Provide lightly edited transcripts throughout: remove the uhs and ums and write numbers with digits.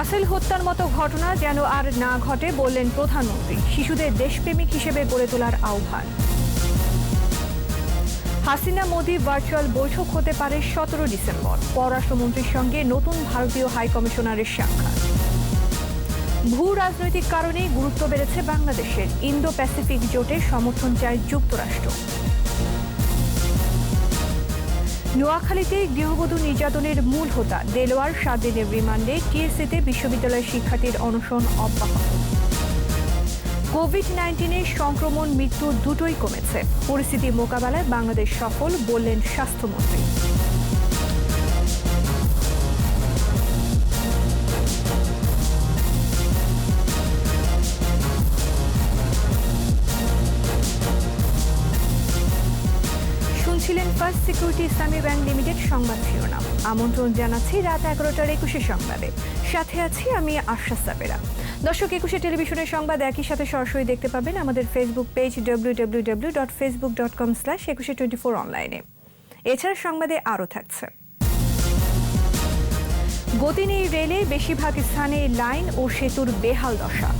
রাসেল হত্যার মতো ঘটনা যেন আর না ঘটে বললেন প্রধানমন্ত্রী। শিশুদের দেশপ্রেমিক হিসেবে গড়ে তোলার আহ্বান। হাসিনা মোদি ভার্চুয়াল বৈঠক হতে পারে 17 ডিসেম্বর। পররাষ্ট্রমন্ত্রীর সঙ্গে নতুন ভারতীয় হাই কমিশনারের সাক্ষাৎ। ভূ রাজনৈতিক কারণেই গুরুত্ব বেড়েছে বাংলাদেশের। ইন্দো প্যাসিফিক জোটে সমর্থন চায় যুক্তরাষ্ট্র। নোয়াখালীতে গৃহবধূ নির্যাতনের মূল হোতা দেলোয়ার 7 দিনের রিমান্ডে। টিএসসিতে বিশ্ববিদ্যালয়ের শিক্ষার্থীর অনশন অব্যাহত। কোভিড-19 সংক্রমণ মৃত্যু দুটোই কমেছে। পরিস্থিতি মোকাবেলায় বাংলাদেশ সফল বললেন স্বাস্থ্যমন্ত্রী। শুনছিলেন ফার্স্ট সিকিউরিটি ইসলামী ব্যাংক লিমিটেড সংবাদ শিরোনাম। আমন্ত্রণ জানাচ্ছি রাত 11টার 21 সংবাদে। সাথে আছি আমি আশা সাবেরা। দর্শক, 21 টেলিভিশনের সংবাদ একই সাথে সরাসরি দেখতে পাবেন আমাদের ফেসবুক পেজ www.facebook.com/2124 অনলাইনে। এছাড়া সংবাদে আরও থাকছে: গতি নেই রেলে, বেশিরভাগ স্থানে লাইন ও সেতুর বেহাল দশা।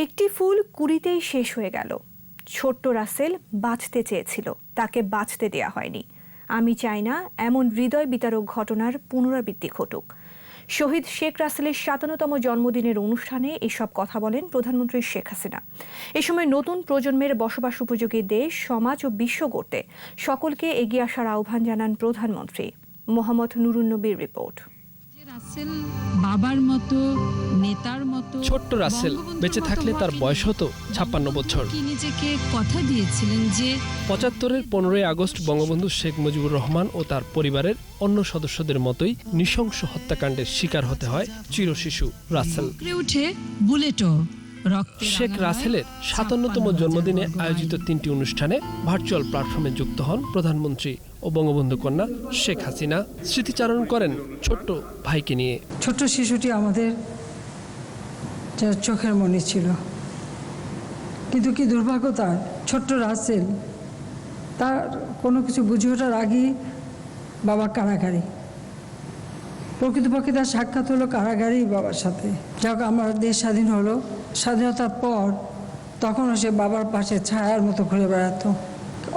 একটি ফুল কুড়িতেই শেষ হয়ে গেল। ছোট্ট রাসেল বাঁচতে চেয়েছিল, তাকে বাঁচতে দেয়া হয়নি। আমি চাই না এমন হৃদয় বিতারক ঘটনার পুনরাবৃত্তি ঘটুক। শহীদ শেখ রাসেলের 57তম জন্মদিনের অনুষ্ঠানে এসব কথা বলেন প্রধানমন্ত্রী শেখ হাসিনা। এ সময় নতুন প্রজন্মের বসবাস উপযোগী দেশ, সমাজ ও বিশ্ব গড়তে সকলকে এগিয়ে আসার আহ্বান জানান প্রধানমন্ত্রী। মোহাম্মদ নুরুন্নবীর রিপোর্ট। রাসেল বাবার মতো, নেতার মতো। ছোট্ট রাসেল বেঁচে থাকলে তার বয়স হতো 56 বছর। নিজেকে কথা দিয়েছিলেন যে 75-এর 15ই আগস্ট বঙ্গবন্ধু শেখ মুজিবুর রহমান ও তার পরিবারের অন্য সদস্যদের মতোই নৃশংস হত্যাকাণ্ডের শিকার হতে হয় চিরশিশু রাসেল। উঠে বুলেটও। শেখ রাসেলের 57তম জন্মদিনে আয়োজিত 3টি অনুষ্ঠানে ভার্চুয়াল প্ল্যাটফর্মে যুক্ত হন প্রধানমন্ত্রী ও বঙ্গবন্ধু কন্যা শেখ হাসিনা। স্মৃতিচারণ করেন ছোট্ট ভাইকে নিয়ে। ছোট্ট শিশুটি আমাদের চোখের মনি ছিল, কিন্তু কি দুর্ভাগ্য তার। ছোট্ট রাসেল তার কোনো কিছু বুঝে ওঠার আগেই বাবা কারাগারে। প্রকৃতপক্ষে তার সাক্ষাৎ হলো কারাগারেই বাবার সাথে। যখন আমার দেশ স্বাধীন হলো, স্বাধীনতার পর তখনও সে বাবার পাশে ছায়ার মতো ঘুরে বেড়াতো।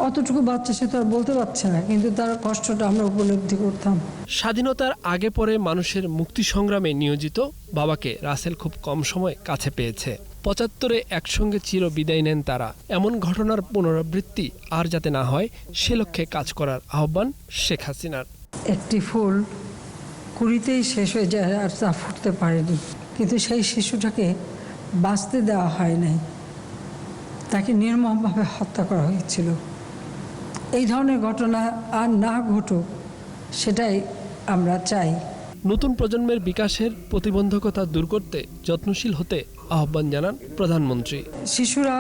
অতটুকু বাচ্চা, সে তো আর বলতে পারছে না, কিন্তু তার কষ্টটা আমরা উপলব্ধি করতাম। স্বাধীনতার আগে পরে মানুষের মুক্তি সংগ্রামে নিয়োজিত বাবাকে রাসেল খুব কম সময় কাছে পেয়েছে। 75-এ একসঙ্গে চির বিদায় নেন তারা। এমন ঘটনার পুনরাবৃত্তি আর যাতে না হয় সে লক্ষ্যে কাজ করার আহ্বান শেখ হাসিনার। একটি ফুল কুড়িতেই শেষ হয়ে যায় আর তা ফুটতে পারেনি, কিন্তু সেই শিশুটাকে বাঁচতে দেওয়া হয় নাই, তাকে নির্মমভাবে হত্যা করা হয়েছিল। এই ধরনের ঘটনা আর না ঘটুক, সেটাই আমরা চাই। নতুন প্রজন্মের বিকাশের প্রতিবন্ধকতা দূর করতে যত্নশীল হতে আহ্বান জানান প্রধানমন্ত্রী। শিশুরা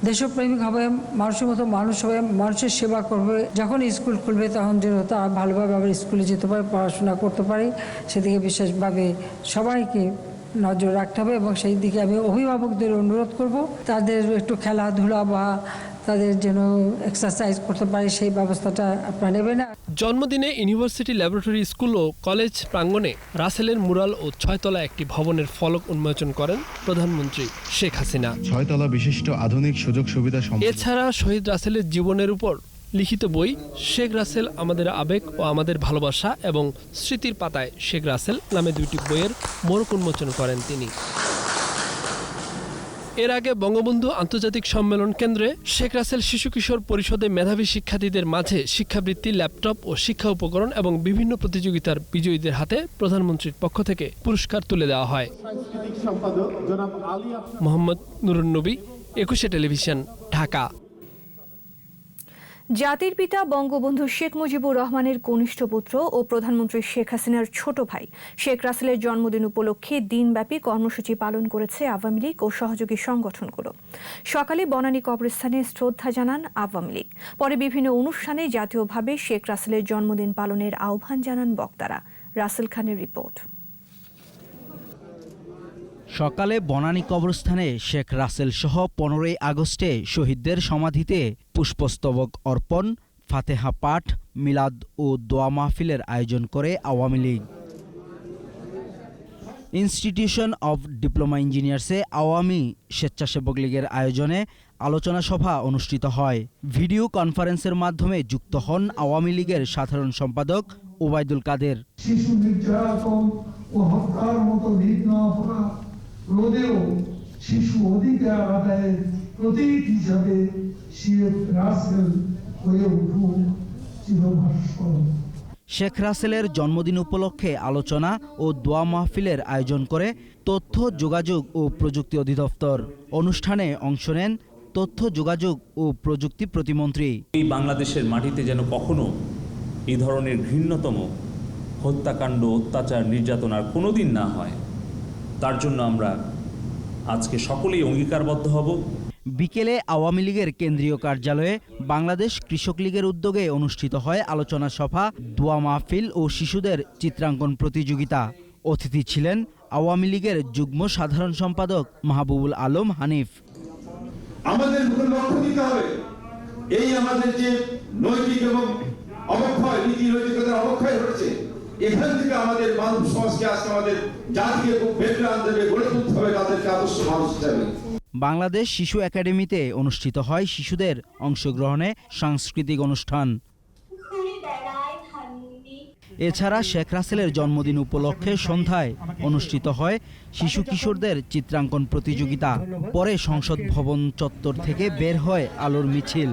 দেশপ্রেমিক হবে, মানুষের মতো মানুষ হবে, মানুষের সেবা করবে। যখন স্কুল খুলবে তখন যেন তারা ভালোভাবে আবার স্কুলে যেতে পারে, পড়াশোনা করতে পারে, সেদিকে বিশেষভাবে সবাইকে নজর রাখতে হবে। এবং সেই দিকে আমি অভিভাবকদের অনুরোধ করব, তাদের একটু খেলাধুলা বা তাদের যেন এক্সারসাইজ করতে পারে সেই ব্যবস্থাটা আপনারা নেবেন। জন্মদিনে ইউনিভার্সিটি ল্যাবরেটরি স্কুল ও কলেজ প্রাঙ্গণে রাসেলের মুরাল ও 6তলা একটি ভবনের ফলক উন্মোচন করেন প্রধানমন্ত্রী শেখ হাসিনা। 6তলা বিশিষ্ট আধুনিক সুযোগ সুবিধা। এছাড়া শহীদ রাসেলের জীবনের উপর লিখিত বই শেখ রাসেল আমাদের আবেগ ও আমাদের ভালোবাসা এবং স্মৃতির পাতায় শেখ রাসেল নামে 2টি বইয়ের মোড়ক উন্মোচন করেন তিনি। এর আগে বঙ্গবন্ধু আন্তর্জাতিক সম্মেলন কেন্দ্রে শেখ রাসেল শিশু কিশোর পরিষদে মেধাবী শিক্ষার্থীদের মাঝে শিক্ষাবৃত্তি, ল্যাপটপ ও শিক্ষা উপকরণ এবং বিভিন্ন প্রতিযোগিতার বিজয়ীদের হাতে প্রধানমন্ত্রীর পক্ষ থেকে পুরস্কার তুলে দেওয়া হয়। মোহাম্মদ নুরুন্নবী, 21 টেলিভিশন, ঢাকা। জাতির পিতা বঙ্গবন্ধু শেখ মুজিবুর রহমানের কনিষ্ঠ পুত্র ও প্রধানমন্ত্রী শেখ হাসিনার ছোট ভাই শেখ রাসেলের জন্মদিন উপলক্ষে দিনব্যাপী কর্মসূচি পালন করেছে আওয়ামী লীগ ও সহযোগী সংগঠনগুলো। সকালে বনানী কবরস্থানে শ্রদ্ধা জানান আওয়ামী লীগ। পরে বিভিন্ন অনুষ্ঠানে জাতীয়ভাবে শেখ রাসেলের জন্মদিন পালনের আহ্বান জানান বক্তারা। রাসেল খানের রিপোর্ট। সকালে বনানী কবরস্থানে শেখ রাসেল সহ 15ই আগস্টে শহীদদের সমাধিতে পুষ্পস্তবক অর্পণ, ফাতেহা পাঠ, মিলাদ ও দোয়া মাহফিলের আয়োজন করে Awami League. Institution of diploma ইঞ্জিনিয়ার্সে আওয়ামী স্বেচ্ছাসেবক লীগের আয়োজনে আলোচনা সভা অনুষ্ঠিত হয়। ভিডিও কনফারেন্সের মাধ্যমে যুক্ত হন আওয়ামী লীগের সাধারণ সম্পাদক ওবায়দুল কাদের। শিশু নির্যাতন ও হত্যার মতো ভিন্ন অপরাধ রোধেও শিশু অধিকার আদায়ের প্রতীক হিসাবে শেখ রাসেল হয়ে উঠুন চিরভাস্কর। শেখ রাসেলের জন্মদিন উপলক্ষে আলোচনা ও দোয়া মাহফিলের আয়োজন করে তথ্য যোগাযোগ ও প্রযুক্তি অধিদপ্তর। অনুষ্ঠানে অংশ নেন তথ্য যোগাযোগ ও প্রযুক্তি প্রতিমন্ত্রী। এই বাংলাদেশের মাটিতে যেন কখনো এই ধরনের ঘৃণ্যতম হত্যাকাণ্ড, অত্যাচার, নির্যাতন আর কোনোদিন না হয়, তার জন্য আমরা আজকে সকলেই অঙ্গীকারবদ্ধ হব। বিকেলে আওয়ামী লীগের কেন্দ্রীয় কার্যালয়ে বাংলাদেশ কৃষক লীগের উদ্যোগে অনুষ্ঠিত হয় আলোচনা সভা, দোয়া মাহফিল ও শিশুদের চিত্রাঙ্কন প্রতিযোগিতা। অতিথি ছিলেন আওয়ামী লীগের যুগ্ম সাধারণ সম্পাদক মাহবুবুল আলম হানিফ। আমাদের লক্ষ্য দিতে হবে এই আমাদের যে নৈতিক এবং অবক্ষয়, নীতি নৈতিকতার অবক্ষয় হচ্ছে, এখান থেকে আমাদের মানব সমাজকে আজকে আমাদের জাতিকে খুব বেড়ে আনতে হবে, গড়ে তুলতে হবে তাদেরকে আদর্শ মানুষ হিসাবে। বাংলাদেশ শিশু একাডেমিতে অনুষ্ঠিত হয় শিশুদের অংশগ্রহণে সাংস্কৃতিক অনুষ্ঠান। এছাড়া শেখ রাসেলের জন্মদিন উপলক্ষে সন্ধ্যায় অনুষ্ঠিত হয় শিশু কিশোরদের চিত্রাঙ্কন প্রতিযোগিতা। পরে সংসদ ভবন চত্বর থেকে বের হয় আলোর মিছিল।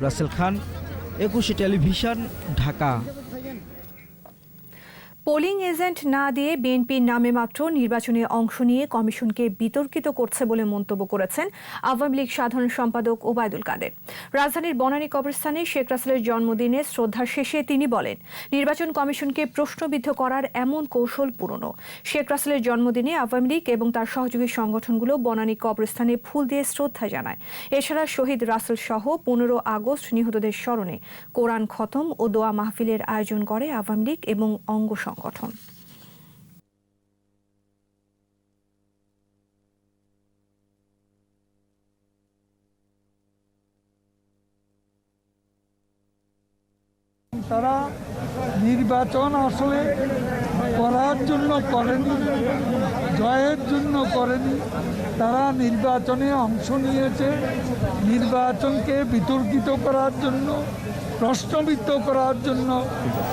রাসেল খান, একুশে টেলিভিশন, ঢাকা। পোলিং এজেন্ট না দিয়ে বিএনপির নামে মাত্র নির্বাচনে অংশ নিয়ে কমিশনকে বিতর্কিত করছে বলে মন্তব্য করেছেন আওয়ামী লীগ সাধারণ সম্পাদক ওবায়দুল কাদের। রাজধানীর বনানী কবরস্থানে শেখ রাসেলের জন্মদিনে শ্রদ্ধা শেষে তিনি বলেন, নির্বাচন কমিশনকে প্রশ্নবিদ্ধ করার এমন কৌশল পুরনো। শেখ রাসেলের জন্মদিনে আওয়ামী লীগ এবং তার সহযোগী সংগঠনগুলো বনানী কবরস্থানে ফুল দিয়ে শ্রদ্ধা জানায়। এছাড়া শহীদ রাসেল সহ 15 আগস্ট নিহতদের স্মরণে কোরআন খতম ও দোয়া মাহফিলের আয়োজন করে আওয়ামী লীগ এবং অঙ্গ সংগঠন। তারা নির্বাচন আসলে করার জন্য করেনি, জয়ের জন্য করেনি। তারা নির্বাচনে অংশ নিয়েছে নির্বাচনকে বিতর্কিত করার জন্য, প্রশ্নবিদ্ধ করার জন্য,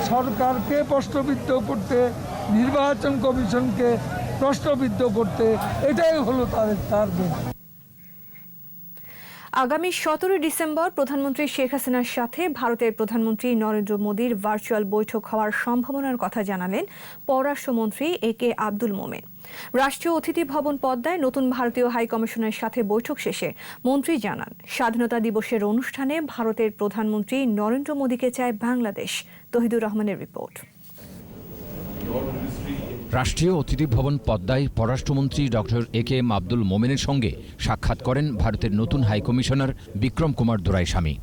সরকারকে প্রশ্নবিদ্ধ করতে, নির্বাচন কমিশনকে প্রশ্নবিদ্ধ করতে। এটাই হলো তাদের টার্গেট। আগামী 17 ডিসেম্বর প্রধানমন্ত্রী শেখ হাসিনার সাথে ভারতের প্রধানমন্ত্রী নরেন্দ্র মোদীর ভার্চুয়াল বৈঠক হওয়ার সম্ভাবনার কথা জানালেন পররাষ্ট্রমন্ত্রী একে আব্দুল মোমেন। রাষ্ট্রীয় অতিথি ভবন পদ্মায় নতুন ভারতীয় হাইকমিশনের সাথে বৈঠক শেষে মন্ত্রী জানান, স্বাধীনতা দিবসের অনুষ্ঠানে ভারতের প্রধানমন্ত্রী নরেন্দ্র মোদীকে চায় বাংলাদেশ। তহিদুর রহমানের রিপোর্ট। রাষ্ট্রীয় অতিথি ভবন পদ্মায় পররাষ্ট্রমন্ত্রী ডক্টর একে এম আব্দুল মোমেনের সঙ্গে সাক্ষাৎ করেন ভারতের নতুন হাইকমিশনার বিক্রম কুমার দোরাইস্বামী।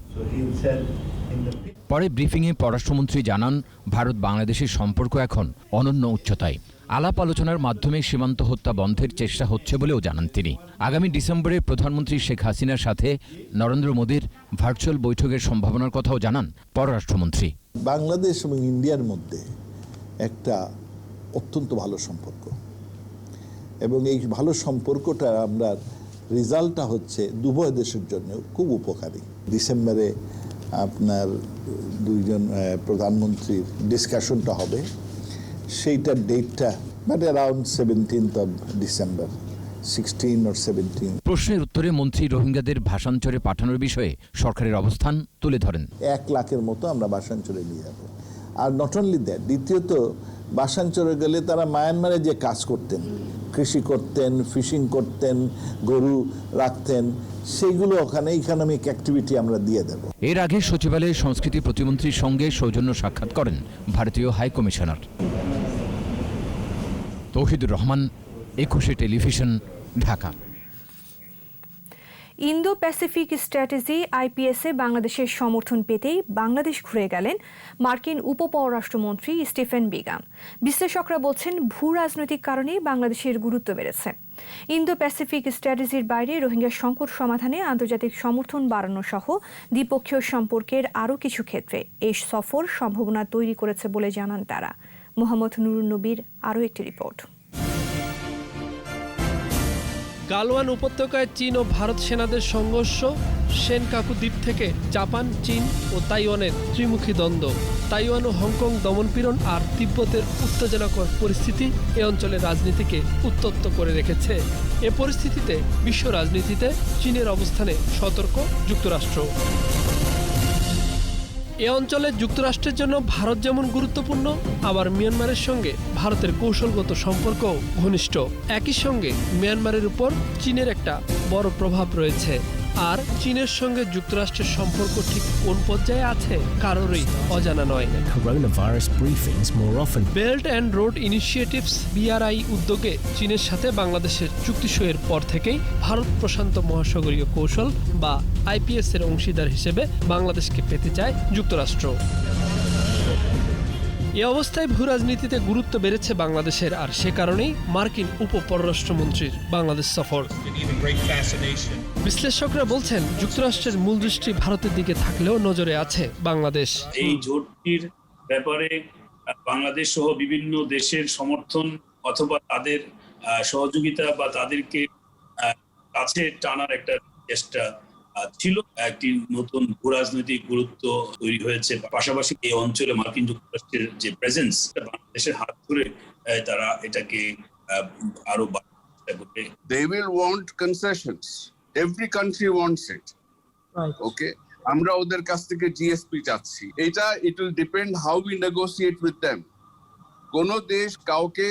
পরে ব্রিফিংয়ে পররাষ্ট্রমন্ত্রী জানান, ভারত বাংলাদেশের সম্পর্ক এখন অনন্য উচ্চতায়। আলাপ আলোচনার মাধ্যমে সীমান্ত হত্যা বন্ধের চেষ্টা হচ্ছে বলেও জানান তিনি। আগামী ডিসেম্বরে প্রধানমন্ত্রী শেখ হাসিনার সাথে নরেন্দ্র মোদীর ভার্চুয়াল বৈঠকের সম্ভাবনার কথাও জানান পররাষ্ট্রমন্ত্রী। বাংলাদেশ এবং ইন্ডিয়ার মধ্যে একটা অত্যন্ত ভালো সম্পর্ক, এবং এই ভালো সম্পর্কটা আমরা রেজাল্টটা হচ্ছে উভয় দেশের জন্য খুব উপকারী। ডিসেম্বরে আপনার দুইজন প্রধানমন্ত্রীর ডিসকাশনটা হবে, সেইটার ডেটটা around 17th of December, 16 or 17। প্রশ্নের উত্তরে মন্ত্রী রোহিঙ্গাদের ভাষান্তরে পাঠানোর বিষয়ে সরকারের অবস্থান তুলে ধরেন। 1 লাখের মতো আমরা ভাষান্তরে নিয়ে যাব। আর নট অনলি দ্যাট, দ্বিতীয়ত ভাষান্তরে গেলে তারা মায়ানমারে যে কাজ করতেন, কৃষি করতেন, ফিশিং করতেন, গরু রাখতেন, সেইগুলো ওখানে ইকোনমিক অ্যাক্টিভিটি আমরা দিয়ে দেব। এর আগে সচিবালয়ে সংস্কৃতি প্রতিমন্ত্রীর সঙ্গে সৌজন্য সাক্ষাৎ করেন ভারতীয় high commissioner. Touhidur Rahman, Ekushey television, Dhaka. Indo Pacific strategy আইপিএসে বাংলাদেশের সমর্থন পেতেই বাংলাদেশ ঘুরে গেলেন মার্কিন উপপররাষ্ট্রমন্ত্রী স্টিফেন বিগান। বিশ্লেষকরা বলছেন ভূ রাজনৈতিক কারণেই বাংলাদেশের গুরুত্ব বেড়েছে। ইন্দো প্যাসিফিক স্ট্র্যাটেজির বাইরে রোহিঙ্গা সংকট সমাধানে আন্তর্জাতিক সমর্থন বাড়ানো সহ দ্বিপক্ষীয় সম্পর্কের আরও কিছু ক্ষেত্রে এই সফর সম্ভাবনা তৈরি করেছে বলে জানান তারা। মোহাম্মদ নুরুন নবীর আরও একটি রিপোর্ট। গালওয়ান উপত্যকায় চীন ও ভারত সেনাদের সংঘর্ষ, সেনকাকু দ্বীপ থেকে জাপান, চীন ও তাইওয়ানের ত্রিমুখী দ্বন্দ্ব, তাইওয়ান ও হংকং দমনপীড়ন আর তিব্বতের উত্তেজনাকর পরিস্থিতি এ অঞ্চলের রাজনীতিকে উত্তপ্ত করে রেখেছে। এ পরিস্থিতিতে বিশ্ব রাজনীতিতে চীনের অবস্থানে সতর্ক যুক্তরাষ্ট্র। এ অঞ্চলে যুক্তরাষ্ট্রের জন্য ভারত যেমন গুরুত্বপূর্ণ, আবার মিয়ানমারের সঙ্গে ভারতের কৌশলগত সম্পর্কও ঘনিষ্ঠ। একই সঙ্গে মিয়ানমারের উপর চীনের একটা বড় প্রভাব রয়েছে। আর চীনের সঙ্গে যুক্তরাষ্ট্রের সম্পর্ক ঠিক কোন পর্যায়ে আছে কারোরই অজানা নয়। Belt and road initiatives BRI উদ্যোগে চীনের সাথে বাংলাদেশের চুক্তি সইয়ের পর থেকেই ভারত প্রশান্ত মহাসাগরীয় কৌশল বা IPS এর অংশীদার হিসেবে বাংলাদেশকে পেতে চায় যুক্তরাষ্ট্র। এ অবস্থায় ভূ রাজনীতিতে গুরুত্ব বেড়েছে বাংলাদেশের, আর সে কারণেই মার্কিন উপপররাষ্ট্রমন্ত্রীর বাংলাদেশ সফর। বিশ্লেষকরা বলছেন যুক্তরাষ্ট্রের মূল দৃষ্টি ভারতের দিকে থাকলেও নজরে আছে বাংলাদেশ। এই জোটটির ব্যাপারে বাংলাদেশ সহ বিভিন্ন দেশের সমর্থন অথবা তাদের সহযোগিতা বা তাদেরকে কাছে টানার একটা চেষ্টা ছিল। একটি নতুন ভূ রাজনৈতিক গুরুত্ব তৈরি হয়েছে। পাশাপাশি এই অঞ্চলে মার্কিন যুক্তরাষ্ট্রের যে প্রেজেন্স, বাংলাদেশের হাত ধরে তারা এটাকে আরো চেষ্টা করবে। They will want concessions. Every country wants it. Right. Okay. আমরা ওদের কাছ থেকে GSP চাচ্ছি। এটা it will depend how we negotiate with them. কোন দেশ কাউকে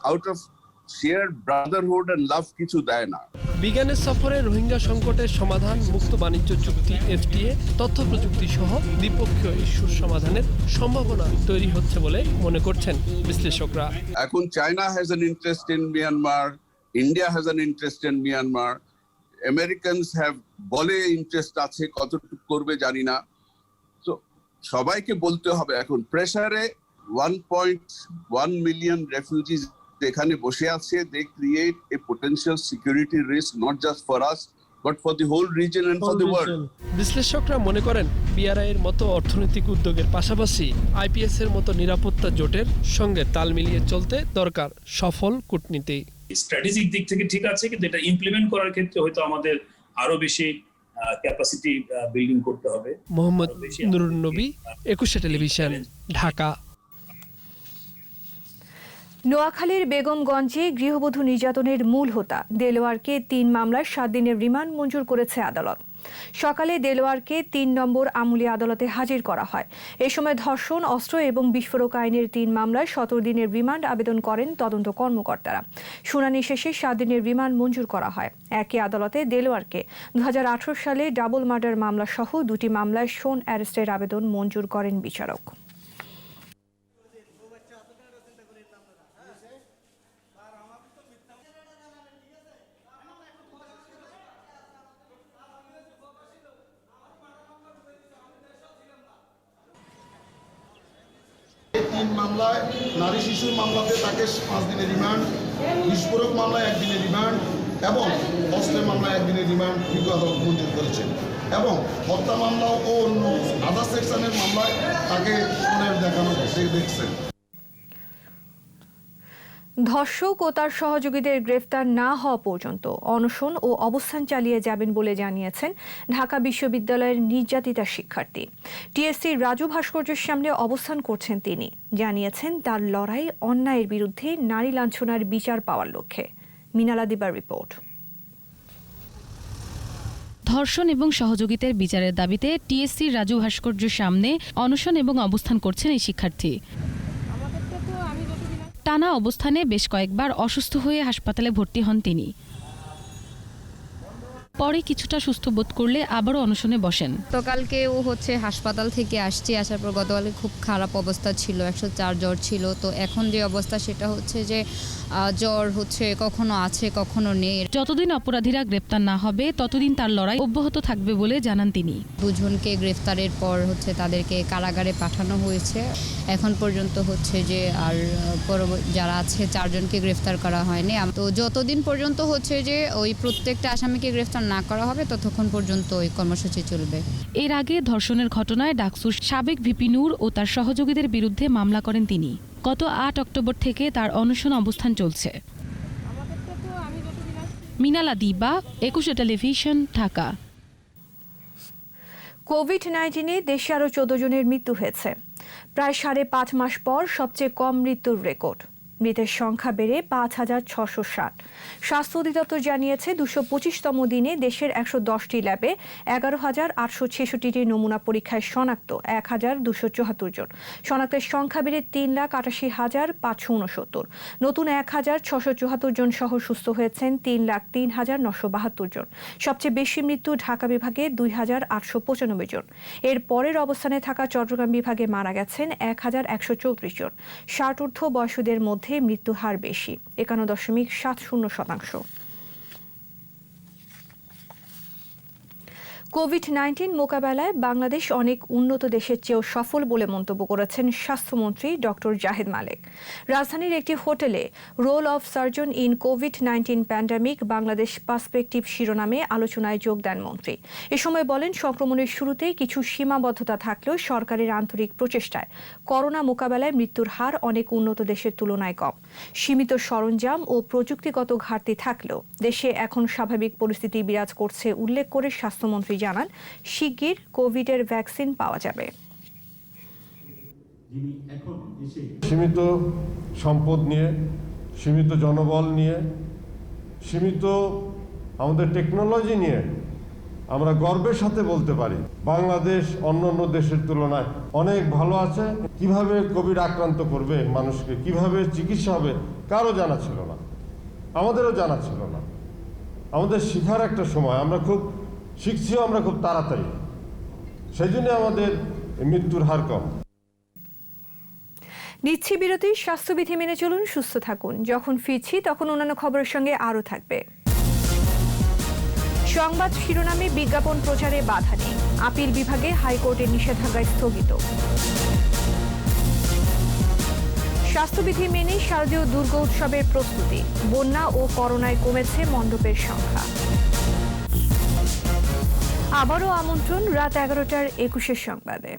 out of shared brotherhood and love কিছু দেয় না। বিজ্ঞানের সফরে রোহিঙ্গা সংকটের সমাধান, মুক্ত বাণিজ্য চুক্তি FTA, তথ্য প্রযুক্তি সহ দ্বিপক্ষীয় ইস্যুর সমাধানের সম্ভাবনা তৈরি হচ্ছে বলে মনে করছেন বিশ্লেষকরা। এখন China has an interest in Myanmar, India has an interest in Myanmar, Americans have বলে ইন্টারেস্ট আছে, কতটুকু করবে জানি না। তো সবাইকে বলতে হবে এখন প্রেসারে 1.1 মিলিয়ন রেফিউজিজ এখানে বসে আছে। they create a potential security risk not just for us but for the whole region and for the world. বিশ্লেষকরা মনে করেন BRI এর মতো অর্থনৈতিক উদ্যোগের পাশাপাশি IPS এর মতো নিরাপত্তা জোটের সঙ্গে তাল মিলিয়ে চলতে দরকার সফল কূটনীতি। স্ট্র্যাটেজিক দিক থেকে ঠিক আছে, কিন্তু এটা ইমপ্লিমেন্ট করার ক্ষেত্রে হয়তো আমাদের আরো বেশি ক্যাপাসিটি বিল্ডিং করতে হবে। মোহাম্মদ নুরুন নবী, একুশে টেলিভিশন, ঢাকা। নোয়াখালীর বেগমগঞ্জে গৃহবধূ নির্যাতনের মূল হোতা দেলোয়ারকে 3 মামলায় 7 দিনের রিমান্ড মঞ্জুর করেছে আদালত। সকালে দেলোয়ারকে 3 নম্বর আমুলি আদালতে হাজির করা হয়। এ সময় ধর্ষণ, অস্ত্র এবং বিস্ফোরক আইনের 3 মামলায় 17 দিনের রিমান্ড আবেদন করেন তদন্ত কর্মকর্তারা। শুনানি শেষে 7 দিনের রিমান্ড মঞ্জুর করা হয়। একই আদালতে দেলোয়ারকে 2018 সালে ডাবল মার্ডার মামলা সহ 2টি মামলায় শোন অ্যারেস্টের আবেদন মঞ্জুর করেন বিচারক। তিন মামলায় নারী শিশুর মামলাতে তাকে 5 দিনের রিমান্ড, বিস্ফোরক মামলায় 1 দিনের রিমান্ড এবং অস্ত্রের মামলায় 1 দিনের রিমান্ড বিজ্ঞ আদালত মঞ্জুর করেছেন এবং হত্যা মামলা ও অন্য আদার সেকশনের মামলায় তাকে শুনানি দেখানো দেখছেন। ধর্ষক ও তার সহযোগীদের গ্রেফতার না হওয়া পর্যন্ত অনশন ও অবস্থান চালিয়ে যাবেন বলে জানিয়েছেন ঢাকা বিশ্ববিদ্যালয়ের নির্যাতিতা শিক্ষার্থী। টিএসসির রাজু ভাস্কর্যের সামনে অবস্থান করছেন তিনি। জানিয়েছেন তার লড়াই অন্যায়ের বিরুদ্ধে নারী লাঞ্ছনার বিচার পাওয়ার লক্ষ্যে। মিনালা দিবার রিপোর্ট। ধর্ষণ এবং সহযোগিতার বিচারের দাবিতে টিএসসির রাজু ভাস্কর্যের সামনে অনশন এবং অবস্থান করছেন এই শিক্ষার্থী। টানা অবস্থানে বেশ কয়েকবার অসুস্থ হয়ে হাসপাতালে ভর্তি হন তিনি। পরে কিছুটা সুস্থ বোধ করলে আবারও অনশনে বসেন। গতকালকে ও হাসপাতাল থেকে আসার পর গতকালকে খুব খারাপ অবস্থা ছিল, 104 জ্বর ছিল। তো এখন যে অবস্থা সেটা হচ্ছে যে জ্বর কখনো আছে কখনো নেই। যতদিন অপরাধীরা গ্রেপ্তার না হবে ততদিন তার লড়াই অব্যাহত থাকবে বলে জানান তিনি। দুজনকে গ্রেফতারের পর তাদেরকে কারাগারে পাঠানো হয়েছে। এখন পর্যন্ত যে আর যারা আছে 4 জনকে গ্রেফতার করা হয়নি। তো যতদিন পর্যন্ত যে ওই প্রত্যেকটা আসামিকে গ্রেফতার না করা হবে ততক্ষণ পর্যন্ত ওই কর্মসূচি চলবে। এর আগে ধর্ষণের ঘটনায় ডাকসুর সাবেক ভিপি নূর ও তার সহযোগীদের বিরুদ্ধে মামলা করেন তিনি। গত 8 অক্টোবর থেকে তার অনশন অবস্থান চলছে। মিনালা দিবা, 21 টেলিভিশন, ঢাকা। কোভিড-19-এ দেশে আরও 14 জনের মৃত্যু হয়েছে। প্রায় 5.5 মাস পর সবচেয়ে কম মৃত্যুর রেকর্ড। মৃতের সংখ্যা বেড়ে 5,660। স্বাস্থ্য অধিদপ্তর জানিয়েছে 225তম দিনে দেশের 110টি ল্যাবে 11,866টি নমুনা পরীক্ষায় শনাক্ত 1,274 জন। শনাক্তের সংখ্যা বেড়ে 3,80,569। নতুন 1,674 জন সহ সুস্থ হয়েছেন 3,03,972 জন। সবচেয়ে বেশি মৃত্যু ঢাকা বিভাগে 2,895 জন। এর পরের অবস্থানে থাকা চট্টগ্রাম বিভাগে মারা গেছেন 1,134 জন। 60 ঊর্ধ্ব বয়সীদের মধ্যে মৃত্যু হার বেশি, 51.70%। কোভিড-19 মোকাবেলায় বাংলাদেশ অনেক উন্নত দেশের চেয়েও সফল বলে মন্তব্য করেছেন স্বাস্থ্যমন্ত্রী ডক্টর জাহিদ মালেক। রাজধানীর একটি হোটেলে role of surgeon in Covid pandemic Bangladesh perspective শিরোনামে আলোচনায় যোগ দেন মন্ত্রী। এ সময় বলেন, সংক্রমণের শুরুতেই কিছু সীমাবদ্ধতা থাকলেও সরকারের আন্তরিক প্রচেষ্টায় করোনা মোকাবেলায় মৃত্যুর হার অনেক উন্নত দেশের তুলনায় কম। সীমিত সরঞ্জাম ও প্রযুক্তিগত ঘাটতি থাকলেও দেশে এখন স্বাভাবিক পরিস্থিতি বিরাজ করছে উল্লেখ করে স্বাস্থ্যমন্ত্রী জানান, শিগগির কোভিডের ভ্যাকসিন পাওয়া যাবে। সীমিত সম্পদ নিয়ে, সীমিত জনবল নিয়ে, সীমিত আমাদের টেকনোলজি নিয়ে আমরা গর্বের সাথে বলতে পারি বাংলাদেশ অন্যান্য দেশের তুলনায় অনেক ভালো আছে। কিভাবে কোভিড আক্রান্ত করবে মানুষকে, কিভাবে চিকিৎসা হবে, কারো জানা ছিল না, আমাদেরও জানা ছিল না। আমাদের শেখার একটা সময়, আমরা খুব শিখছিও, আমরা খুব তাড়াতাড়ি, সেই জন্য আমাদের মৃত্যুর হার কম। নিচ্ছি বিরতি। স্বাস্থ্যবিধি মেনে চলুন, সুস্থ থাকুন। যখন ফিরছি তখন অন্যান্য খবরের সঙ্গে আরও থাকবে। সংবাদ শিরোনামে বিজ্ঞাপন প্রচারে বাধা নেই, আপিল বিভাগে হাইকোর্টের নিষেধাজ্ঞায় স্থগিত। স্বাস্থ্যবিধি মেনে শারদীয় দুর্গা উৎসবের প্রস্তুতি, বন্যা ও করোনায় কমেছে মণ্ডপের সংখ্যা। আবারও আমন্ত্রণ রাত 11টার 21 সংবাদে।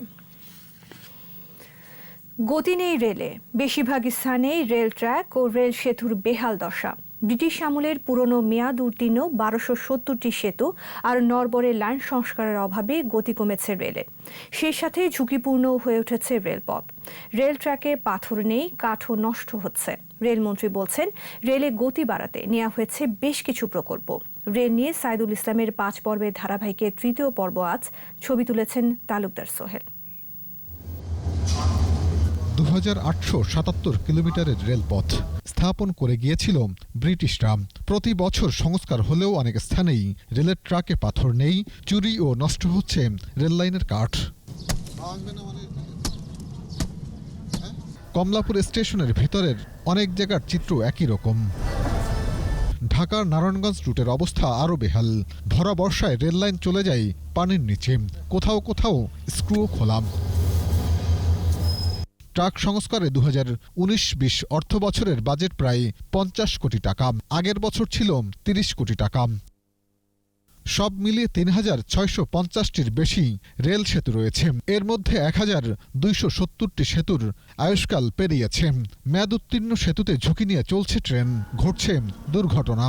গতি নেই রেলে, বেশিরভাগ স্থানেই রেল ট্র্যাক ও রেল সেতুর বেহাল দশা। ব্রিটিশ আমলের পুরনো মেয়াদ উত্তীর্ণ 1270টি সেতু আর নরবরে লাইন সংস্কারের অভাবে গতি কমেছে রেলে। সেই সাথে ঝুঁকিপূর্ণ হয়ে উঠেছে রেলপথ। রেল ট্র্যাকে পাথর নেই, কাঠও নষ্ট হচ্ছে। রেলমন্ত্রী বলছেন, রেলে গতি বাড়াতে নেওয়া হয়েছে বেশ কিছু প্রকল্প। রেল নিয়ে সাইদুল ইসলামের 5 পর্বের ধারাবাহিকের 3য় পর্ব আজ। ছবি তুলেছেন তালুকদার সোহেল। 2877 কিলোমিটারের রেলপথ স্থাপন করে গিয়েছিল ব্রিটিশরা। প্রতি বছর সংস্কার হলেও অনেক স্থানেই রেলের ট্রাকে পাথর নেই, চুরি ও নষ্ট হচ্ছে রেললাইনের কাঠ। কমলাপুর স্টেশনের ভেতরের অনেক জায়গার চিত্র একই রকম। ঢাকার নারায়ণগঞ্জ রুটের অবস্থা আরও বেহাল। ভরা বর্ষায় রেললাইন চলে যায় পানির নিচে, কোথাও কোথাও স্ক্রুও খোলা। ট্রাক সংস্কারে 2019-20 অর্থ বছরের বাজেট প্রায় 50 কোটি টাকা, আগের বছর ছিল 30 কোটি টাকা। সব মিলিয়ে 3650টির বেশি রেল সেতু রয়েছে। এর মধ্যে 1270টি সেতুর আয়ুষ্কাল পেরিয়েছে। মেয়াদ উত্তীর্ণ সেতুতে ঝুঁকি নিয়ে চলছে ট্রেন, ঘটছে দুর্ঘটনা।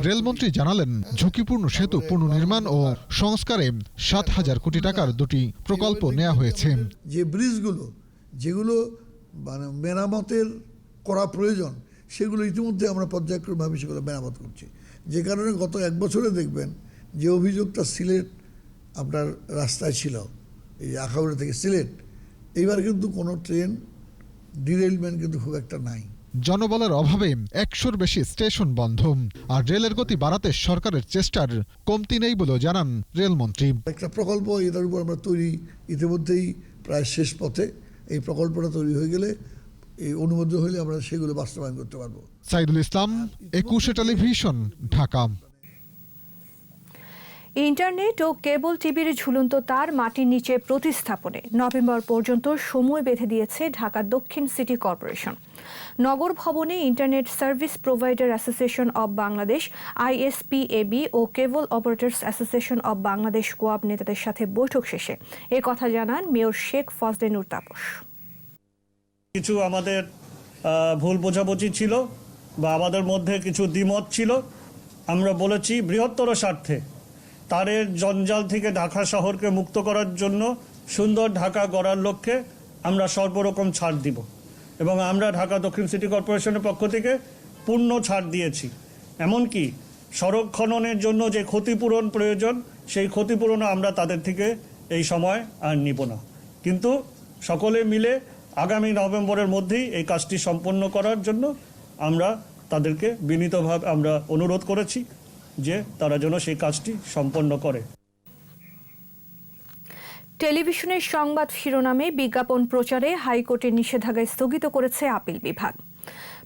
রেলমন্ত্রী জানালেন, ঝুঁকিপূর্ণ সেতু পুনর্নির্মাণ ও সংস্কারে 7000 কোটি টাকার 2টি প্রকল্প নেওয়া হয়েছে। যে ব্রিজগুলো যেগুলো মেরামতের করা প্রয়োজন, সেগুলো ইতিমধ্যে আমরা পর্যায়ক্রমভাবে সেগুলো মেরামত করছি। যে কারণে গত 1 বছরে দেখবেন যে অভিযোগটা সিলেট আপনার রাস্তায় ছিল, এই আখাউড়া থেকে সিলেট, এইবার কিন্তু কোনো ট্রেন ডিরেলমেন্ট কিন্তু খুব একটা নাই। জনবলের অভাবে 100-র বেশি স্টেশন বন্ধ। আর রেলের গতি বাড়াতে সরকারের চেষ্টার কমতি নেই বলেও জানান রেলমন্ত্রী। একটা প্রকল্প এটার উপর আমরা ইতিমধ্যেই প্রায় শেষ পথে। এই প্রকল্পটা তৈরি হয়ে গেলে, এই অনুমোদিত হলে আমরা সেগুলো বাস্তবায়ন করতে পারবো। সাইদুল ইসলাম, 21 টেলিভিশন, ঢাকা। ইন্টারনেট ও কেবল টিভির ঝুলন্ত তার মাটির নিচে প্রতিস্থাপনে নভেম্বর পর্যন্ত সময় বেঁধে দিয়েছে ঢাকা দক্ষিণ সিটি কর্পোরেশন। নগর ভবনে internet service provider association of Bangladesh ISPAB ও cable operators association of Bangladesh COAB নেতাদের সাথে বৈঠক শেষে এ কথা জানান মেয়র শেখ ফজলে নূর তাপস। কিছু আমাদের ভুল বোঝাবুঝি ছিল বা আমাদের মধ্যে কিছু দ্বিমত ছিল। আমরা বলেছি বৃহত্তর স্বার্থে তারের জঞ্জাল থেকে ঢাকা শহরকে মুক্ত করার জন্য সুন্দর ঢাকা গড়ার লক্ষ্যে আমরা সর্বরকম ছাড় দিব এবং আমরা ঢাকা দক্ষিণ সিটি কর্পোরেশনের পক্ষ থেকে পূর্ণ ছাড় দিয়েছি। এমনকি সড়ক খননের জন্য যে ক্ষতিপূরণ প্রয়োজন সেই ক্ষতিপূরণও আমরা তাদের থেকে এই সময় আর নিব না। কিন্তু সকলে মিলে আগামী নভেম্বরের মধ্যেই এই কাজটি সম্পন্ন করার জন্য আমরা তাদেরকে বিনীতভাবে আমরা অনুরোধ করেছি যে তারা যেন সেই কাজটি সম্পন্ন করে। টেলিভিশনের সংবাদ শিরোনামে বিজ্ঞাপন প্রচারে হাইকোর্টের নিষেধাজ্ঞা স্থগিত করেছে আপিল বিভাগ।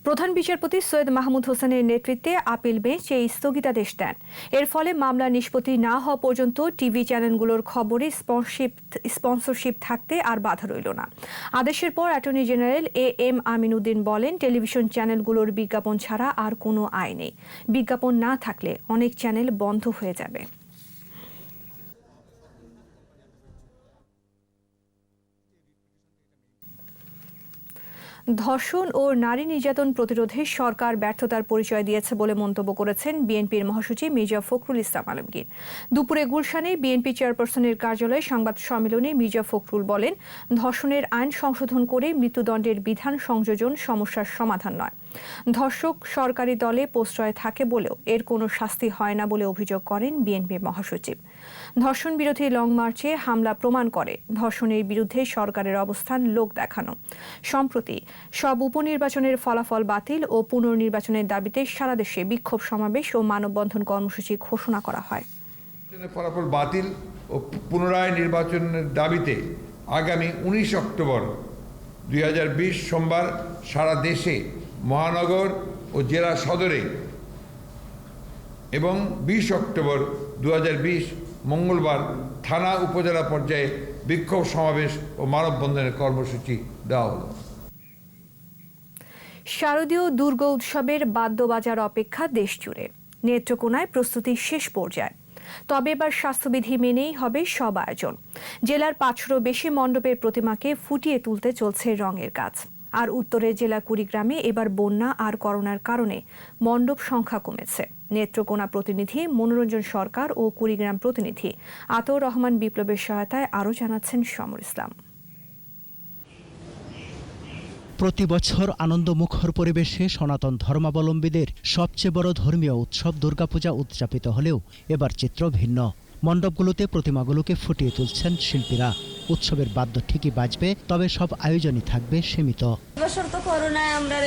প্রধান বিচারপতি সৈয়দ মাহমুদ হোসেনের নেতৃত্বে আপিল বেঞ্চ এই স্থগিতাদেশ দেন। এর ফলে মামলা নিষ্পত্তি না হওয়া পর্যন্ত টিভি চ্যানেলগুলোর খবরে স্পন্সরশিপ থাকতে আর বাধা রইল না। আদেশের পর অ্যাটর্নি জেনারেল AM আমিনুদ্দিন বলেন, টেলিভিশন চ্যানেলগুলোর বিজ্ঞাপন ছাড়া আর কোনো আয় নেই। বিজ্ঞাপন না থাকলে অনেক চ্যানেল বন্ধ হয়ে যাবে। ধর্ষণ ও নারী নির্যাতন প্রতিরোধে সরকার ব্যর্থতার পরিচয় দিয়েছে বলে মন্তব্য করেছেন বিএনপির মহাসচিব মির্জা ফখরুল ইসলাম আলমগীর। দুপুরে গুলশানে বিএনপি চেয়ারপারসনের কার্যালয়ে সংবাদ সম্মেলনে মির্জা ফখরুল বলেন, ধর্ষণের আইন সংশোধন করে মৃত্যুদণ্ডের বিধান সংযোজন সমস্যার সমাধান নয়। ধর্ষক সরকারি দলে প্রশ্রয় থাকে বলেও এর কোনো শাস্তি হয় না বলে অভিযোগ করেন বিএনপির মহাসচিব। ধর্ষণ বিরোধী লং মার্চে হামলা প্রমাণ করে ধর্ষণের বিরুদ্ধে সরকারের অবস্থান লোক দেখানো। সম্প্রতি সব উপনির্বাচনের ফলাফল বাতিল ও পুনর্নির্বাচনের দাবিতে সারা দেশে বিক্ষোভ সমাবেশ ও মানববন্ধন কর্মসূচি ঘোষণা করা হয়। ফলাফল বাতিল ও পুনরায় নির্বাচনের দাবিতে আগামী 19 অক্টোবর 2020 সোমবার সারা দেশে মহানগর ও জেলা সদরে এবং 20 অক্টোবর 2020 মঙ্গলবার থানা উপজেলা পর্যায়ে বিক্ষোভ সমাবেশ ও মানববন্ধনের কর্মসূচি দেওয়া হলো। শারদীয় দুর্গা উৎসবের বাদ্যবাজার অপেক্ষা দেশ জুড়ে। নেত্রকোনায় প্রস্তুতি শেষ পর্যায়ে। তবে এবার স্বাস্থ্যবিধি মেনেই হবে সব আয়োজন। জেলার 500-রও বেশি মণ্ডপের প্রতিমাকে ফুটিয়ে তুলতে চলছে রঙের কাজ। আর উত্তরের জেলা কুড়িগ্রামে এবার বন্যা আর করোনার কারণে মণ্ডপ সংখ্যা কমেছে। নেত্রকোনা প্রতিনিধি মনোরঞ্জন সরকার ও কুড়িগ্রাম প্রতিনিধি আতর রহমান বিপ্লবের সহায়তায় আরও জানাচ্ছেন সমর ইসলাম। প্রতি বছর আনন্দমুখর পরিবেশে সনাতন ধর্মাবলম্বীদের সবচেয়ে বড় ধর্মীয় উৎসব দুর্গাপূজা উদযাপিত হলেও এবার চিত্র ভিন্ন। মণ্ডপগুলোতে প্রতিমাগুলোকে ফুটিয়ে তুলছেন শিল্পীরা। উৎসবের বাদ্য ঠিকই বাজবে, তবে সব আয়োজনই থাকবে সীমিত। এবছর তো করোনায় আমরা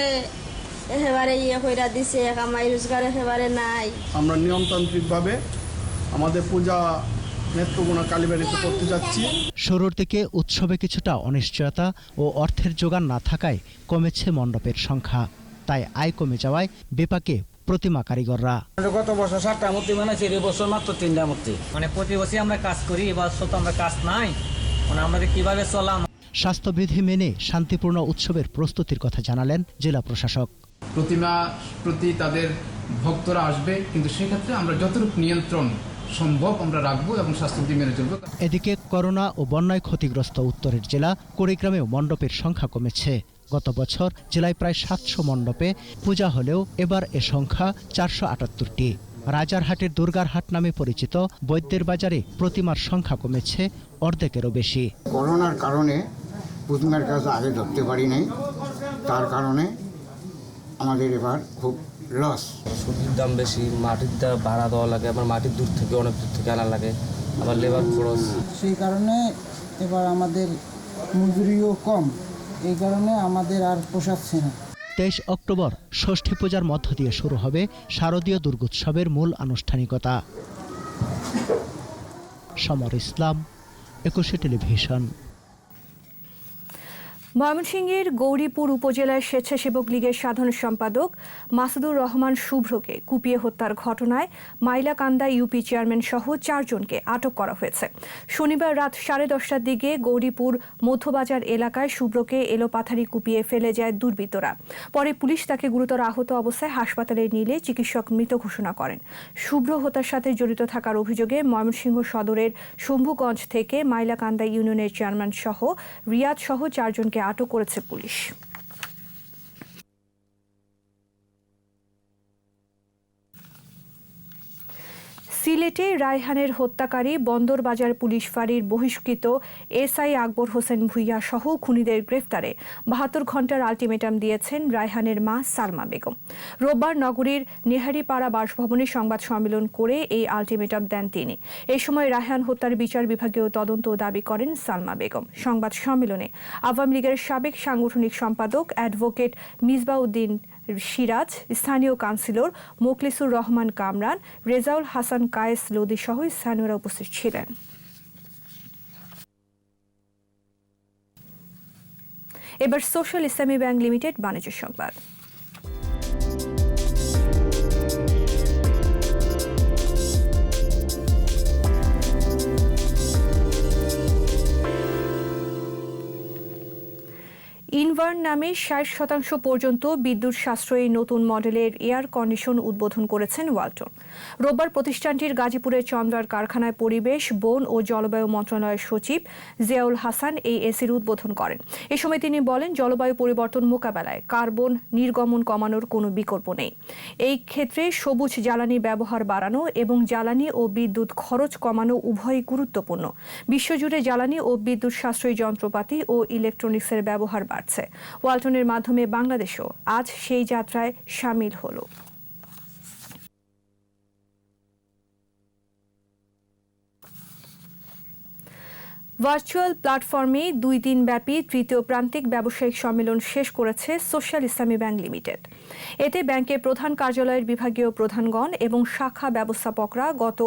একেবারে কইরা দিছে, কামাই রোজগার একেবারে নাই। আমরা নিয়মতান্ত্রিকভাবে আমাদের পূজা নেত্রকোনা কালীবাড়িতে করতে যাচ্ছি। শুরুর দিকে উৎসবে কিছুটা অনিশ্চয়তা ও অর্থের যোগান না থাকায় কমেছে মণ্ডপের সংখ্যা। তাই আয় কমে যাওয়ায় বিপাকে প্রতিমা কারিগররা। গত বছর 7টা মূর্তি বানাইছি, এই বছর মাত্র 3টা মূর্তি। প্রতি বছরই আমরা কাজ করি, এবার তো আমরা কাজ নাই, আমাদের কিভাবে চলাম। স্বাস্থ্যবিধি মেনে শান্তিপূর্ণ উৎসবের প্রস্তুতির কথা জানালেন জেলা প্রশাসক। প্রতিমা প্রতি তাদের ভক্তরা আসবে, কিন্তু সেক্ষেত্রে আমরা যতটুকু নিয়ন্ত্রণ সম্ভব আমরা রাখবো এবং স্বাস্থ্যবিধি মেনে চলবো। এদিকে করোনা ও বন্যায় ক্ষতিগ্রস্ত উত্তরের জেলা কুড়িগ্রামেও মণ্ডপের সংখ্যা কমেছে। গত বছর জেলায় প্রায় 700 মণ্ডপে পূজা হলেও এবার এ সংখ্যা 478টি। রাজারহাটের দুর্গার হাট নামে পরিচিত বৈদ্যের বাজারে প্রতিমার সংখ্যা কমেছে অর্ধেকেরও বেশি। করোনার কারণে প্রতিমার কাজ আগে ধরতে পারি নাই, তার কারণে আমাদের এবার খুব লস। সবজির দাম বেশি, মাটির দাম ভাড়া দেওয়া লাগে, আবার মাটির দূর থেকে অনেক দূর থেকে আনা লাগে, আবার লেবার খরচ। সেই কারণে এবার আমাদের মজুরিও কম, এই কারণে আমাদের আর পোষাচ্ছে না। 23 অক্টোবর ষষ্ঠী পূজার মধ্য দিয়ে শুরু হবে শারদীয় দুর্গোৎসবের মূল আনুষ্ঠানিকতা। সমর ইসলাম, 21 টেলিভিশন। ময়মনসিংহের গৌরীপুর উপজেলার স্বেচ্ছাসেবক লীগের সাধারণ সম্পাদক মাসুদুর রহমান শুভ্রকে কুপিয়ে হত্যার ঘটনায় মাইলাকান্দা ইউপি চেয়ারম্যান সহ 4 জনকে আটক করা হয়েছে। শনিবার রাত 10:30টার দিকে গৌরীপুর মধ্যবাজার এলাকায় শুভ্রকে এলোপাথারি কুপিয়ে ফেলে যায় দুর্বৃত্তরা। পরে পুলিশ তাকে গুরুতর আহত অবস্থায় হাসপাতালে নিলে চিকিৎসক মৃত ঘোষণা করেন। শুভ্র হত্যার সাথে জড়িত থাকার অভিযোগে ময়মনসিংহ সদরের শম্ভুগঞ্জ থেকে মাইলাকান্দা ইউনিয়নের চেয়ারম্যান সহ রিয়াদ সহ 4 জনকে আটক করেছে পুলিশ। সিলেটে রায়হানের হত্যাকারী বন্দরবাজার পুলিশ ফাঁড়ির বহিষ্কৃত এসআই আকবর হোসেন ভুইয়া সহ খুনিদের গ্রেফতারে 72 ঘণ্টার আলটিমেটাম দিয়েছেন রায়হানের মা সালমা বেগম। রোববার নগরীর নেহারিপাড়া বাসভবনে সংবাদ সম্মেলন করে এই আলটিমেটাম দেন তিনি। এ সময় রায়হান হত্যার বিচার বিভাগীয় তদন্ত দাবি করেন সালমা বেগম। সংবাদ সম্মেলনে আওয়ামী লীগের সাবেক সাংগঠনিক সম্পাদক অ্যাডভোকেট মিসবাউদ্দিন সিরাজ, স্থানীয় কাউন্সিলর মোখলিসুর রহমান কামরান, রেজাউল হাসান কায়েস লোদি সহ স্থানীয়রা উপস্থিত ছিলেন। এবার সোশ্যাল ইসলামী ব্যাংক লিমিটেড বাণিজ্য সংবাদ। ইনভার্ন নামে 60% পর্যন্ত বিদ্যুৎ সাশ্রয়ী নতুন মডেলের এয়ার কন্ডিশন উদ্বোধন করেছেন ওয়ালটন। রোববার প্রতিষ্ঠানটির গাজীপুরের চন্দ্রার কারখানায় পরিবেশ, বন ও জলবায়ু মন্ত্রণালয়ের সচিব জিয়াউল হাসান এই এসির উদ্বোধন করেন। এ সময় তিনি বলেন, জলবায়ু পরিবর্তন মোকাবেলায় কার্বন নির্গমন কমানোর কোনো বিকল্প নেই। এই ক্ষেত্রে সবুজ জ্বালানি ব্যবহার বাড়ানো এবং জ্বালানি ও বিদ্যুৎ খরচ কমানো উভয়ই গুরুত্বপূর্ণ। বিশ্বজুড়ে জ্বালানি ও বিদ্যুৎ সাশ্রয়ী যন্ত্রপাতি ও ইলেকট্রনিক্সের ব্যবহার বাড়ছে। ওয়ালটনের মাধ্যমে বাংলাদেশও আজ সেই যাত্রায় সামিল হলো। ভার্চুয়াল প্ল্যাটফর্মে 2 দিনব্যাপী তৃতীয় প্রান্তিক ব্যবসায়িক সম্মেলন শেষ করেছে সোশ্যাল ইসলামী ব্যাংক লিমিটেড। এতে ব্যাংকের প্রধান কার্যালয়ের বিভাগীয় প্রধানগণ এবং শাখা ব্যবস্থাপকরা গত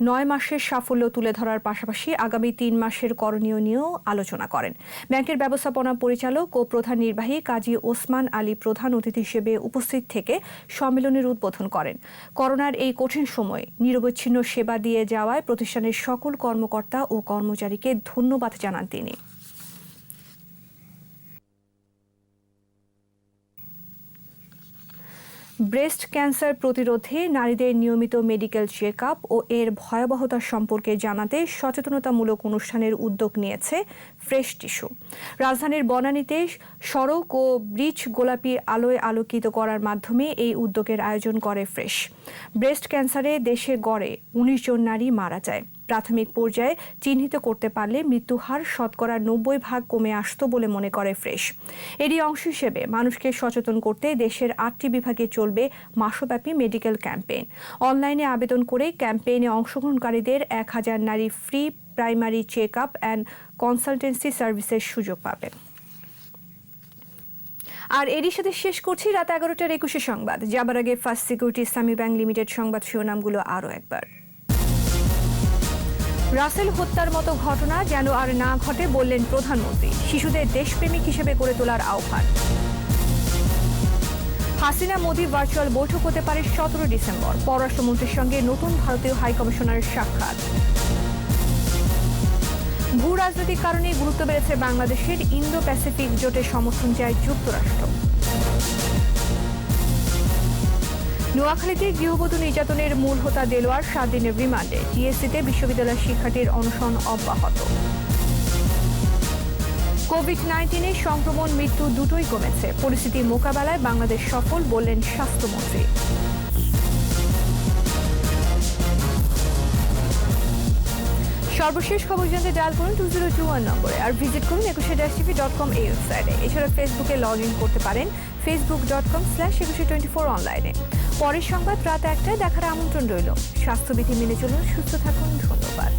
9 মাসের সাফল্য তুলে ধরার পাশাপাশি আগামী 3 মাসের করণীয় নিয়েও আলোচনা করেন। ব্যাংকের ব্যবস্থাপনা পরিচালক ও প্রধান নির্বাহী কাজী ওসমান আলী প্রধান অতিথি হিসেবে উপস্থিত থেকে সম্মেলনের উদ্বোধন করেন। করোনার এই কঠিন সময়ে নিরবচ্ছিন্ন সেবা দিয়ে যাওয়ায় প্রতিষ্ঠানের সকল কর্মকর্তা ও কর্মচারীকে ধন্যবাদ জানান তিনি। ব্রেস্ট ক্যান্সার প্রতিরোধে নারীদের নিয়মিত মেডিকেল চেকআপ ও এর ভয়াবহতা সম্পর্কে জানাতে সচেতনতামূলক অনুষ্ঠানের উদ্যোগ নিয়েছে ফ্রেশ টিস্যু। রাজধানীর বনানীতে সড়ক ও ব্রিজ গোলাপি আলোয় আলোকিত করার মাধ্যমে এই উদ্যোগের আয়োজন করে ফ্রেশ। ব্রেস্ট ক্যান্সারে দেশে গড়ে 19 জন নারী মারা যায়। প্রাথমিক পর্যায়ে চিহ্নিত করতে পারলে মৃত্যুর হার 90% কমে আসতো বলে মনে করে ফ্রেশ। এরই অংশ হিসেবে মানুষকে সচেতন করতে দেশের 8টি বিভাগে চলবে মাসব্যাপী মেডিকেল ক্যাম্পেইন। অনলাইনে আবেদন করে ক্যাম্পেইনে অংশগ্রহণকারীদের 1000 নারী free primary check up and consultancy সার্ভিসের সুযোগ পাবেন। আর এরই সাথে শেষ করছি রাত 11টার 21 সংবাদ। যাবার আগে ফার্স্ট সিকিউরিটি ইসলামী ব্যাংক লিমিটেড সংবাদ শিরোনামগুলো আরও একবার। রাসেল হত্যার মতো ঘটনা যেন আর না ঘটে বললেন প্রধানমন্ত্রী। শিশুদের দেশপ্রেমিক হিসেবে গড়ে তোলার আহ্বান। হাসিনা মোদি ভার্চুয়াল বৈঠক হতে পারে 17 ডিসেম্বর। পররাষ্ট্রমন্ত্রীর সঙ্গে নতুন ভারতীয় হাইকমিশনারের সাক্ষাৎ। ভূ রাজনৈতিক কারণে গুরুত্ব বেড়েছে বাংলাদেশের, ইন্দো প্যাসিফিক জোটের সমর্থন চায় যুক্তরাষ্ট্র। নোয়াখালীতে গৃহবধূ নির্যাতনের মূল হোতা দেলোয়ার 7 দিনের রিমান্ডে। টিএসসিতে বিশ্ববিদ্যালয় শিক্ষার্থীর অনশন অব্যাহত। কোভিড-19 সংক্রমণ মৃত্যু দুটোই কমেছে। পরিস্থিতি মোকাবেলায় বাংলাদেশ সফল বললেন স্বাস্থ্যমন্ত্রী। সর্বশেষ খবর জানতে ডায়াল করুন 2021 নম্বরে আর ভিজিট করুন 21-tv.com এই ওয়েবসাইটে। এছাড়া ফেসবুকে লগ ইন করতে পারেন facebook.com/2124 অনলাইনে। পরের সংবাদ রাত 1টায় দেখার আমন্ত্রণ রইল। স্বাস্থ্যবিধি মেনে চলুন, সুস্থ থাকুন। ধন্যবাদ।